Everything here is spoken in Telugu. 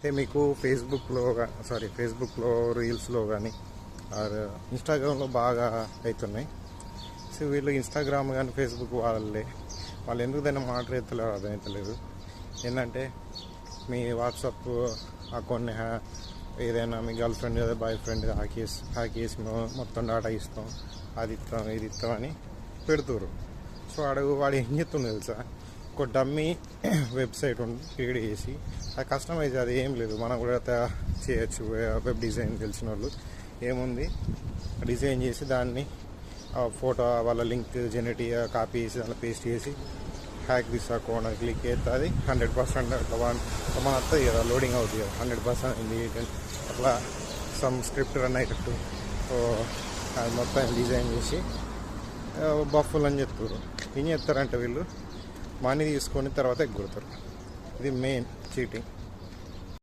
అయితే మీకు ఫేస్బుక్లో రీల్స్లో కానీ ఆర్ ఇన్స్టాగ్రామ్లో బాగా అవుతున్నాయి. సో వీళ్ళు ఇన్స్టాగ్రామ్ కానీ ఫేస్బుక్ వాళ్ళు ఎందుకు దాన్ని మాట్లాడతలేరు అర్థమవుతలేదు. ఏంటంటే మీ వాట్సాప్ అకౌంట్ని ఏదైనా మీ గర్ల్ ఫ్రెండ్ లేదా బాయ్ ఫ్రెండ్ హ్యాక్ చేసి మొత్తం డేటా ఇస్తాం, అది ఇస్తాం, ఇది ఇస్తాం అని పెడుతురు. సో వాడు ఏం చెప్తుంది తెలుసా, ఒక డమ్మీ వెబ్సైట్ క్రియేట్ చేసి అది కస్టమైజ్, అది ఏం లేదు, మనం కూడా చేయొచ్చు. వెబ్ డిజైన్ తెలిసిన వాళ్ళు ఏముంది, డిజైన్ చేసి దాన్ని ఫోటో వాళ్ళ లింక్ జనరేట్ కాపీ చేసి దాంట్లో పేస్ట్ చేసి హ్యాక్ దిస్ అకౌంట్ అని క్లిక్ చేస్తే అది 100% అట్లా మన వస్తుంది కదా, లోడింగ్ అవుతుంది కదా, 100% అట్లా సమ్ స్క్రిప్ట్ రన్ అయ్యేటట్టు. సో అది మొత్తం డిజైన్ చేసి బఫ్ఫులు అని చెప్తారు. ఏం చెప్తారంటే వీళ్ళు మనీ తీసుకొని తర్వాత ఎగ్గొడతారు. ఇది మెయిన్ చీటింగ్.